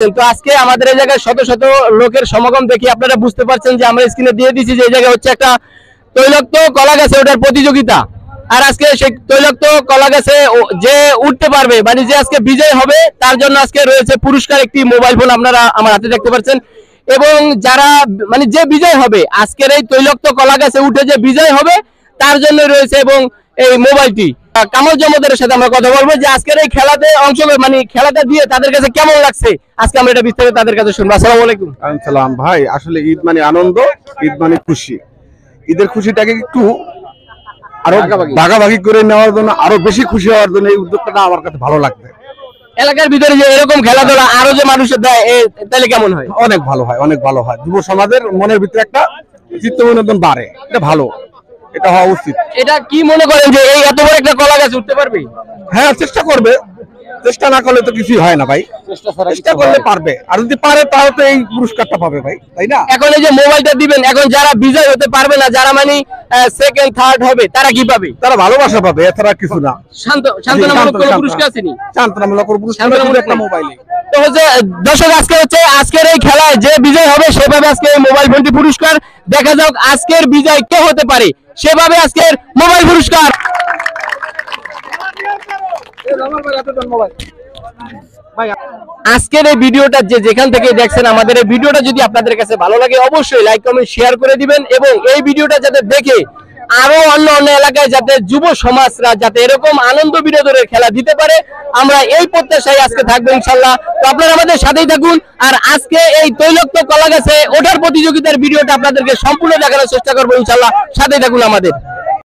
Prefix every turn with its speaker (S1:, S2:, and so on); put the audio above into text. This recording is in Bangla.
S1: তো আজকে আমাদের এই জায়গায় শত শত লোকের সমাগম দেখি আপনারা বুঝতে পারছেন যে আমরা স্ক্রিনে দিয়ে দিচ্ছি যে এই জায়গায় হচ্ছে একটা তৈলাক্ত কলা গাছে ওঠার প্রতিযোগিতা। আর আজকে সেই তৈলাক্ত কলা গাছে যে উঠতে পারবে মানে যে আজকে বিজয় হবে তার জন্য আজকে রয়েছে পুরস্কার একটি মোবাইল ফোন, আপনারা আমার হাতে দেখতে পাচ্ছেন। এবং যারা মানে যে বিজয় হবে আজকের এই তৈলাক্ত কলা গাছে উঠে যে বিজয় হবে তার জন্য রয়েছে এবং এই মোবাইলটি। কামল জমদের সাথে আমরা কথা বলবো যে আজকের এই খেলাতে অংশ মানে খেলাটা দিয়ে তাদের কাছে কেমন লাগছে আজকে আমরা এটা বিস্তারিত তাদের কাছে শুনবো। আসসালামু আলাইকুম।
S2: সালাম ভাই, আসলে ঈদ মানে আনন্দ, ঈদ মানে খুশি। ঈদের খুশিটাকে একটু আরো ভাগাভাগি করে নেওয়ার জন্য, আরো বেশি খুশি হওয়ার জন্য এই উদ্যোগটা আমার কাছে ভালো লাগবে।
S1: এলাকার ভিতরে যে এরকম খেলাধুলা আরো যে মানুষের দেয় তাহলে কেমন হয়?
S2: অনেক ভালো হয়, অনেক ভালো হয়। যুব সমাজের মনের ভিতরে একটা চিত্ত বিনোদন বাড়ে, এটা ভালো, এটা হওয়া উচিত।
S1: এটা কি মনে করেন যে এই এত বড় একটা কলা গাছ উঠতে পারবে?
S2: হ্যাঁ, চেষ্টা করবে, চেষ্টা না করলে তো কিছুই হয় না ভাই। চেষ্টা করলে পারবে, আর যদি পারে তাহলে তো এই পুরস্কারটা পাবে ভাই, তাই না?
S1: এখন এই যে মোবাইলটা দিবেন, এখন যারা বিজয় হতে পারবে না, যারা মানে সেকেন্ড থার্ড হবে তারা কি পাবে?
S2: তারা ভালোবাসা পাবে, এছাড়া কিছু না।
S1: সান্ত্বনামূলক কোনো পুরস্কার আছে নি?
S2: সান্ত্বনামূলক পুরস্কার একটা মোবাইলে।
S1: তো হচ্ছে দর্শক, আজকে হচ্ছে আজকের এই খেলায় যে বিজয় হবে সেভাবে আজকে এই মোবাইল ফোনটি পুরস্কার। দেখা যাক আজকের বিজয় কে হতে পারে, সেভাবে আজকের মোবাইল পুরস্কার। আজকের এই ভিডিওটা যে যেখান থেকে দেখছেন, আমাদের এই ভিডিওটা যদি আপনাদের কাছে ভালো লাগে অবশ্যই লাইক কমেন্ট শেয়ার করে দিবেন এবং এই ভিডিওটা যাতে দেখে আরো অন্য এলাকায় যাতে যুব সমাজরা যাতে এরকম আনন্দ বিনোদনের খেলা দিতে পারে, আমরা এই প্রত্যাশায় আজকে থাকবো ইনশাল্লাহ। তো আপনারা আমাদের সাথেই থাকুন। আর আজকে এই তৈলাক্ত কলা গাছে ওঠার প্রতিযোগিতার ভিডিওটা আপনাদেরকে সম্পূর্ণ দেখানোর চেষ্টা করবো ইনশাল্লাহ, সাথেই থাকুন আমাদের।